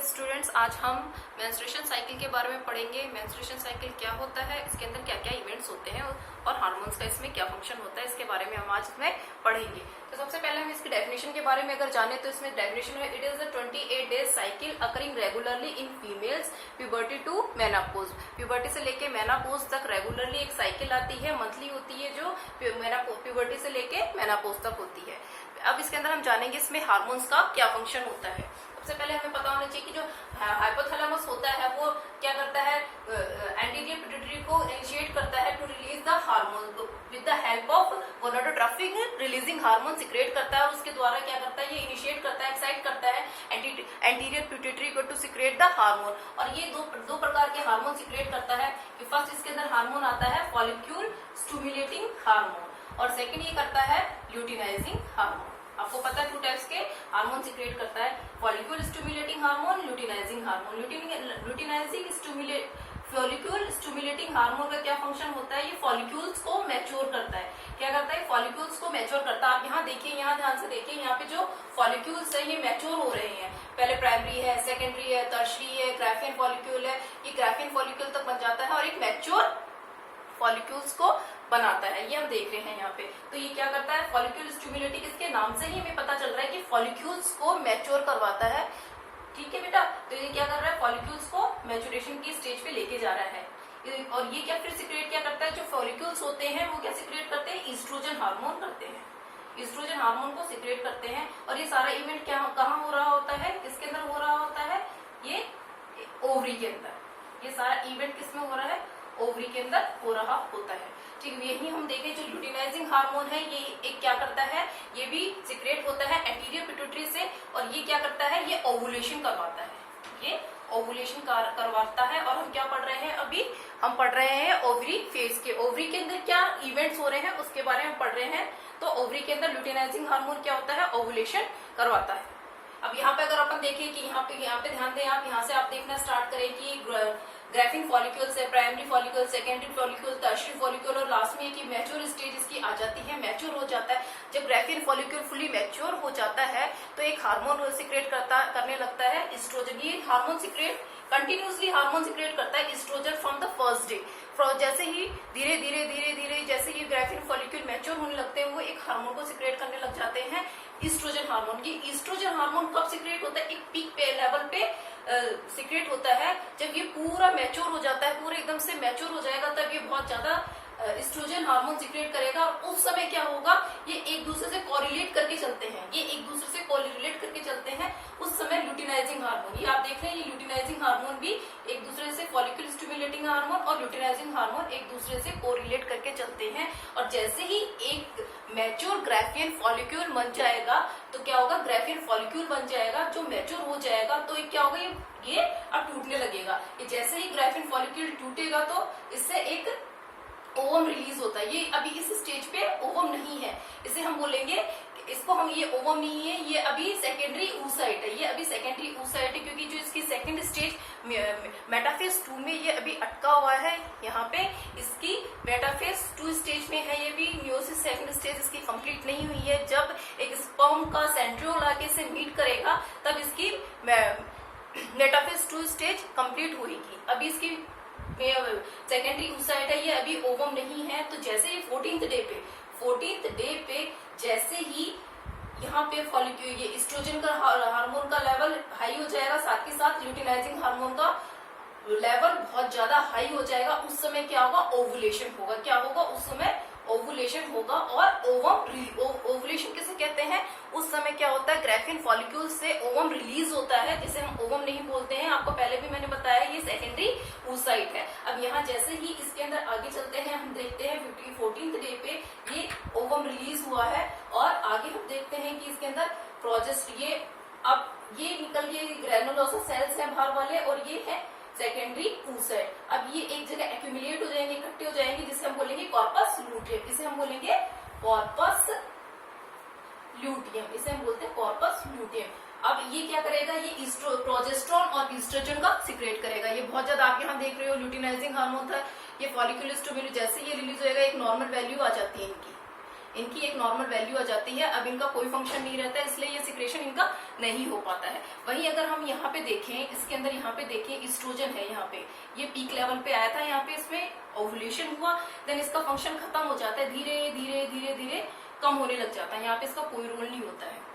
Students, आज हम menstruation cycle के बारे में पढ़ेंगे। मेंस्ट्रुएशन साइकिल क्या होता है, इसके अंदर क्या क्या इवेंट्स होते हैं और हार्मोन्स का इसमें क्या फंक्शन होता है, इसके बारे में हम आज इसमें पढ़ेंगे। तो सबसे पहले हम इसकी डेफिनेशन के बारे में अगर जाने तो इसमें डेफिनेशन है, it is a 28 days cycle occurring regularly in females puberty to menopause. Puberty से लेके मेनापोज तक रेगुलरली एक साइकिल आती है, मंथली होती है, जो प्यूबर्टी से लेके मेनापोज तक होती है। अब इसके अंदर हम जानेंगे इसमें हार्मोन्स का क्या फंक्शन होता है। सबसे पहले हमें पता होना चाहिए कि जो हाइपोथैलेमस होता है वो क्या करता है, एंटीरियर पिट्यूटरी को इनिशिएट करता है to release the hormone with the help of gonadotropic releasing hormone secrete करता है, और उसके द्वारा क्या करता है, ये इनिशिएट करता है, एक्साइट करता है एंटीरियर पिट्यूटरी को टू सिक्रेट द हार्मोन। और ये दो प्रकार के हार्मोन सिक्रेट करता है कि फर्स्ट इसके अंदर हार्मोन आता है फॉलिक्यूल स्टिमुलेटिंग हार्मोन, और सेकंड ये करता है ल्यूटिनाइजिंग हार्मोन। आपको पता है 2 टाइप्स के हार्मोन सिक्रेट करता है, follicle stimulating hormone, luteinizing hormone. Follicle stimulating hormone का क्या फंक्शन होता है, ये फॉलिक्यूल्स को मैच्योर करता है। क्या करता है, फॉलिक्यूल्स को मैच्योर करता है। आप यहाँ देखिए, यहाँ ध्यान से देखिए, यहाँ पे जो फॉलिक्यूल्स है ये मैच्योर हो रहे हैं। पहले प्राइमरी है, सेकेंडरी है, टर्शरी है, ग्राफियन फॉलिक्यूल है, ये ग्राफियन फॉलिक्यूल तक बन जाता है और एक मैच्योर फॉलिक्यूल्स को बनाता है। ये हम देख रहे हैं यहाँ पे। तो ये क्या करता है, फॉलिक्यूल स्टिमुलेटिंग, इसके नाम से ही हमें पता चल रहा है कि फॉलिक्यूल्स को मैच्योर करवाता है। ठीक है बेटा, तो ये क्या कर रहा है, फॉलिक्यूल्स को मैच्योरेशन की स्टेज पे लेके जा रहा है। और ये क्या फिर सिक्रेट क्या करता है, जो फॉलिक्यूल्स होते हैं वो क्या सिक्रेट करते हैं, ईस्ट्रोजन हार्मोन करते हैं, ईस्ट्रोजन हार्मोन को सिक्रेट करते हैं। और ये सारा इवेंट क्या कहाँ हो रहा होता है, किसके अंदर हो रहा होता है, ये ओवरी के अंदर। ये सारा इवेंट किसमें हो रहा है, ओवरी के अंदर हो रहा होता है। ठीक है, यही हम देखें, जो ल्यूटिनाइजिंग हार्मोन है ये एक क्या करता है, ये भी सिक्रेट होता है एंटीरियर पिट्यूटरी से, और ये क्या करता है, ये ओवुलेशन करवाता है, ये ओवुलेशन करवाता है। और हम क्या पढ़ रहे हैं, अभी हम पढ़ रहे हैं ओवरी फेज के, ओवरी के अंदर क्या इवेंट्स हो रहे हैं उसके बारे में पढ़ रहे हैं। तो ओवरी के अंदर ल्यूटिनाइजिंग हार्मोन क्या होता है, ओवुलेशन करवाता है। अब यहाँ पे अगर अपन देखें कि यहाँ पे ध्यान दें आप, यहाँ से आप देखना स्टार्ट करें कि ग्राफिन फॉलिक्यूल्स है, primary follicle, secondary follicle, tertiary follicle, और लास्ट में कि मैच्योर स्टेज इसकी आ जाती है, मैच्योर हो जाता है। जब ग्राफिन फॉलिक्यूल फुली मैच्योर हो जाता है तो एक हार्मोन सिक्रेट करने लगता है, एस्ट्रोजन। ये hormone secrete continuously hormone secrete करता है estrogen from the first day. जैसे ही धीरे धीरे जैसे ही ग्राफिन फॉलिक्यूल मैच्योर होने लगते हैं वो एक हार्मोन को सिक्रेट करने लग जाते हैं, ईस्ट्रोजन हार्मोन। ये ईस्ट्रोजन हार्मोन कब सिक्रेट होता है, एक पीक पे लेवल पे सिक्रेट होता है जब ये पूरा मैच्योर हो जाता है, पूरे एकदम से मैच्योर हो जाएगा, तब ये बहुत ज्यादा ईस्ट्रोजन हार्मोन सिक्रेट करेगा। और उस समय क्या होगा, ये एक दूसरे से कोरिलेट करके चलते हैं, ये एक दूसरे से कोरिलेट करके चलते हैं। उस समय ल्यूटिनाइजिंग हार्मोन, ये आप देख रहे हैं, ये ल्यूटिनाइजिंग हार्मोन भी एक दूसरे से, फॉलिक्यूल स्टिमुलेटिंग हार्मोन और ल्यूटिनाइजिंग हार्मोन एक दूसरे से कोरिलेट करके चलते हैं। और जैसे ही एक मैच्योर ग्राफियन फॉलिक्यूल बन जाएगा तो क्या होगा, ग्राफियन फॉलिक्यूल बन जाएगा, जो मैच्योर हो जाएगा तो क्या होगा, ये अब टूटने लगेगा। ये जैसे ही ग्राफियन फॉलिक्यूल टूटेगा तो इससे एक ओवम रिलीज होता है। ये अभी इस स्टेज पे ओवम नहीं है, इसे हम बोलेंगे, इसको हम, ये ओवम नहीं है, ये अभी सेकेंडरी oocyte है, ये अभी सेकेंडरी oocyte है, क्योंकि जो इसकी सेकेंड स्टेज मेटाफेज 2 में ये अभी अटका हुआ है। यहाँ पे इसकी मेटाफेज 2 स्टेज में है, ये भी मियोसिस सेकेंड स्टेज इसकी कंप्लीट नहीं हुई है। जब एक स्पर्म का सेंट्रियोल आके से मीट करेगा तब इसकी मेटाफेज 2 स्टेज कंप्लीट होगी। अभी इसकी सेकेंडरी oocyte है, ये अभी ओवम नहीं है। तो जैसे ही 14th डे पे जैसे ही यहाँ पे फॉलिक्यूल, ये एस्ट्रोजन का हार्मोन का लेवल हाई हो जाएगा, साथ के साथ ल्यूटिनाइजिंग हार्मोन का लेवल बहुत ज्यादा हाई हो जाएगा। उस समय क्या होगा, ओवुलेशन होगा। क्या होगा उस समय, ओवुलेशन होगा। और ओवुलेशन किसे कहते हैं, उस समय क्या होता है, ग्राफिन फॉलिक्यूल से ओवम रिलीज होता है, जिसे हम ओवम नहीं बोलते हैं। आपको पहले भी मैंने बताया ये सेकेंडरी oocyte है। अब यहाँ जैसे ही इसके अंदर आगे चलते हैं, हम देखते हैं 14th डे पे ये ओवम रिलीज हुआ है। और आगे हम देखते हैं कि इसके अंदर प्रोजेस्ट, ये अब ये निकल के ग्रेनुलोसा सेल्स है बाहर वाले, और ये है सेकेंडरी oocyte। अब ये एक जगह एक्यूमुलेट हो जाएंगे, इकट्ठे हो जाएंगे, जिसे हम बोलेंगे कॉर्पस लूटियम, इसे हम बोलेंगे कॉर्पस ल्यूटियम, इसे हम बोलते हैं कॉर्पस ल्यूटियम। अब ये क्या करेगा, ये प्रोजेस्टेरोन और ईस्ट्रोजन का सिक्रेट करेगा। ये बहुत ज्यादा आप यहाँ देख रहे हो, ल्यूटिनाइजिंग हार्मोन था, ये फॉलिक्यूल स्टिमुलेट, जैसे ये रिलीज होएगा एक नॉर्मल वैल्यू आ जाती है, इनकी एक नॉर्मल वैल्यू आ जाती है। अब इनका कोई फंक्शन नहीं रहता है, इसलिए ये सिक्रेशन इनका नहीं हो पाता है। वहीं अगर हम यहाँ पे देखें, इसके अंदर यहाँ पे देखें ईस्ट्रोजन है, यहाँ पे ये पीक लेवल पे आया था, यहाँ पे इसमें ओव्यूलेशन हुआ, देन इसका फंक्शन खत्म हो जाता है, धीरे धीरे धीरे धीरे कम होने लग जाता है। यहाँ पे इसका कोई रोल नहीं होता है।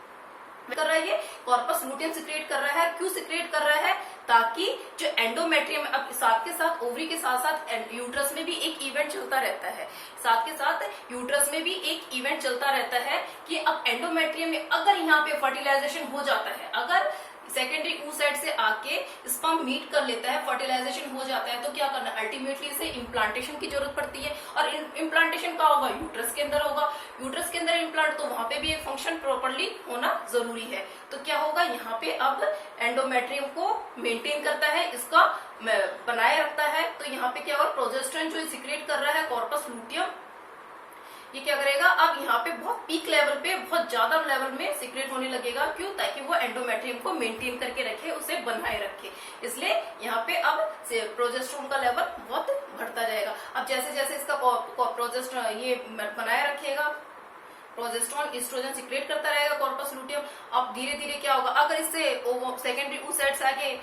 कर रहा है ये कॉर्पस लूटियम सिक्रेट कर रहा है। क्यों सिक्रेट कर रहा है? ताकि जो एंडोमेट्रियम, अब साथ के साथ ओवरी के साथ साथ यूट्रस में भी एक इवेंट चलता रहता है, साथ के साथ यूट्रस में भी एक इवेंट चलता रहता है कि अब एंडोमेट्रियम में अगर यहाँ पे फर्टिलाइजेशन हो जाता है, अगर सेकेंडरी oocyte से आके स्पर्म मीट कर लेता है, फर्टिलाइजेशन हो जाता है, तो क्या करना, अल्टीमेटली इसे इम्प्लांटेशन की जरूरत पड़ती है। और इम्प्लांटेशन का होगा, यूट्रस के अंदर होगा, यूट्रस के अंदर इम्प्लांट, तो वहां पे भी एक फंक्शन प्रॉपर्ली होना जरूरी है। तो क्या होगा, यहाँ पे अब एंडोमेट्रियम को मेंटेन करता है, इसका बनाए रखता है। तो यहाँ पे क्या होगा, प्रोजेस्टेरोन जो सिक्रेट कर रहा है कॉर्पस लूटियम, ये क्या करेगा, अब यहाँ पे बहुत पीक लेवल पे, बहुत ज्यादा लेवल में सिक्रेट होने लगेगा। क्यों? ताकि वो एंडोमेट्रियम को मेंटेन करके रखे, उसे बनाए रखे। इसलिए यहाँ पे अब प्रोजेस्टेरोन का लेवल बहुत बढ़ता जाएगा। अब जैसे जैसे इसका प्रोजेस्टेरोन ये बनाए रखेगा, प्रोजेस्टेरोन ईस्ट्रोजन सिक्रेट करता रहेगा कॉर्पस लूटियम। अब धीरे धीरे क्या होगा, अगर इससे सेकेंडरी oocyte से आगे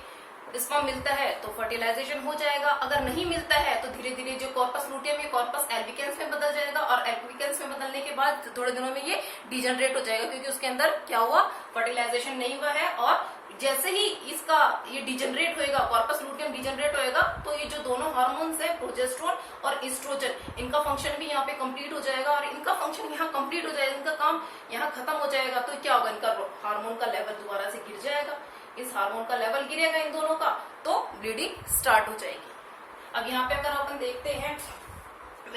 स्पर्म मिलता है तो फर्टिलाइजेशन हो जाएगा, अगर नहीं मिलता है तो धीरे धीरे जो कॉर्पस लूटियम है कॉर्पस एल्बिकेंस में बदल जाएगा, और एल्बिकेंस में बदलने के बाद थोड़े दिनों में ये डिजनरेट हो जाएगा, क्योंकि उसके अंदर क्या हुआ, फर्टिलाइजेशन नहीं हुआ है। और जैसे ही इसका ये डिजनरेट होएगा, कॉर्पस लूटियम डिजनरेट होएगा, तो ये जो दोनों हार्मोन्स है प्रोजेस्टेरोन और ईस्ट्रोजन, इनका फंक्शन भी यहाँ पे कंप्लीट हो जाएगा, और इनका फंक्शन यहाँ कंप्लीट हो जाएगा, इनका काम यहाँ खत्म हो जाएगा। तो क्या होगा, इनका हार्मोन का लेवल दोबारा से गिर जाएगा। इस हार्मोन का लेवल गिरेगा इन दोनों का, तो ब्लीडिंग स्टार्ट हो जाएगी। अब यहाँ पे अगर अपन देखते हैं,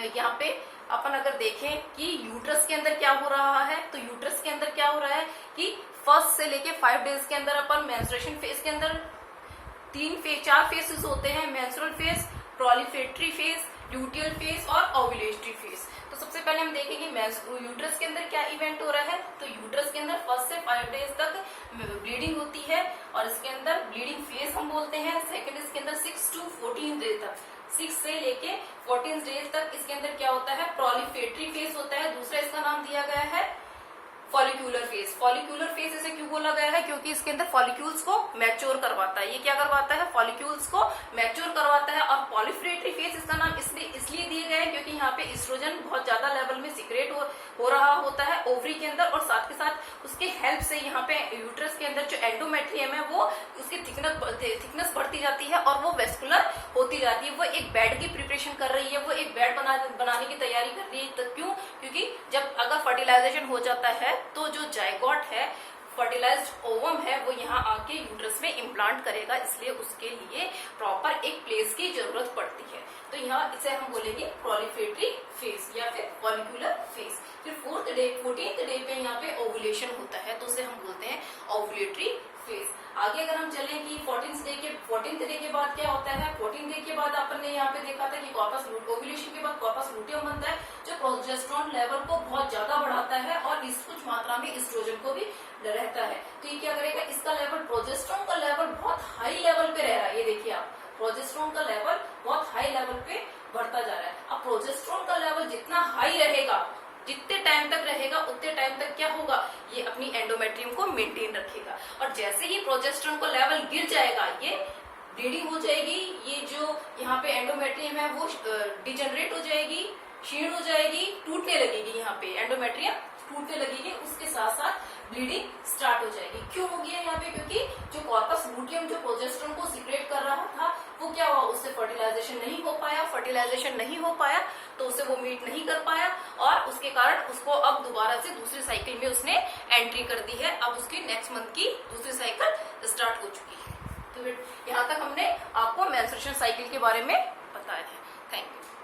यहाँ पे अपन अगर देखें कि यूट्रस के अंदर क्या हो रहा है, तो यूट्रस के अंदर क्या हो रहा है कि फर्स्ट से लेके 5 डेज के अंदर अपन मेंस्ट्रुएशन फेज के अंदर 4 फेजेस होते हैं, menstrual phase, proliferative phase, luteal phase और ओव्यूलेटरी फेज। तो सबसे पहले हम देखेंगे यूट्रस के अंदर क्या इवेंट हो रहा है। तो यूट्रस के अंदर फर्स्ट से 5 डेज तक ब्लीडिंग होती है, और इसके अंदर ब्लीडिंग फेज हम बोलते हैं। सेकंड, इसके अंदर 6 to 14 डेज तक, 6 से लेके 14 डेज तक इसके अंदर क्या होता है, प्रोलिफेटरी फेज होता है। दूसरा इसका नाम दिया गया है फॉलिक्यूलर फेज। फॉलिक्यूलर फेज इसे क्यों बोला गया है, क्योंकि इसके अंदर फॉलिक्यूल्स को मैच्योर करवाता है। ये क्या करवाता है, फॉलिक्यूल्स को मैच्योर करवाता है। और प्रोलिफरेटरी फेज इसका नाम इसलिए दिए गए हैं क्योंकि यहाँ पे ईस्ट्रोजन बहुत ज्यादा लेवल में सिक्रेट हो रहा होता है ओवरी के अंदर, और साथ के साथ उसके हेल्प से यहाँ पे यूट्रस के अंदर जो एंडोमेट्रियम है वो उसकी थिकनेस बढ़ती जाती है, और वो वेस्कुलर होती जाती है। वो एक बेड की प्रिपरेशन कर रही है, वो एक बेड बनाने की तैयारी कर रही है। तो क्यों? क्योंकि जब अगर फर्टिलाइजेशन हो जाता है तो जो जायगोट है, फर्टिलाइज्ड ओवम है, वो यहाँ आके यूट्रस में इम्प्लांट करेगा, इसलिए उसके लिए प्रॉपर एक प्लेस की जरूरत पड़ती है। तो यहाँ इसे हम बोलेंगे प्रोलिफेटरी फेज या फिर फॉलिक्यूलर फेज। फिर 14th डे पे यहाँ पे ओवुलेशन होता है, तो उसे हम बोलते हैं ओवुलेटरी फेज। आगे अगर हम चलें कि 14th डे के बाद क्या होता है, 14th डे के बाद अपन ने यहाँ पे देखा था कि कॉर्पस ओवुलेशन के बाद कॉर्पस लूटियम बनता है, जो प्रोजेस्टेरोन लेवल को बहुत ज्यादा बढ़ाता है, और इस कुछ मात्रा में ईस्ट्रोजन को भी रहता है। तो ये क्या करेगा, इसका लेवल, प्रोजेस्टेरोन का लेवल बहुत हाई लेवल पे रह रहा है। ये देखिए आप, प्रोजेस्टेरोन का लेवल बहुत हाई लेवल पे बढ़ता जा रहा है। अब प्रोजेस्टेरोन का लेवल जितना हाई रहेगा, जितने टाइम तक रहेगा, उतने टाइम तक क्या होगा, ये अपनी एंडोमेट्रियम को मेंटेन रखेगा। और जैसे ही प्रोजेस्टेरोन का लेवल गिर जाएगा, ये ब्लीडिंग हो जाएगी, ये जो यहाँ पे एंडोमेट्रियम है वो डिजनरेट हो जाएगी, क्षीण हो जाएगी, टूटने लगेगी। यहाँ पे एंडोमेट्रियम टूटने लगेगी, उसके साथ साथ ब्लीडिंग स्टार्ट हो जाएगी। क्यों होगी है यहाँ पे, क्योंकि जो कॉर्पस लूटियम जो प्रोजेस्टेरोन को सिक्रेट कर रहा था, वो क्या हुआ, उससे फर्टिलाइजेशन नहीं हो पाया, तो उसे वो मीट नहीं कर पाया, और उसके कारण उसको अब दोबारा से दूसरी साइकिल में उसने एंट्री कर दी है। अब उसकी नेक्स्ट मंथ की दूसरी साइकिल स्टार्ट हो चुकी है। तो यहाँ तक हमने आपको मेंस्ट्रुएशन साइकिल के बारे में बताया है। Thank you.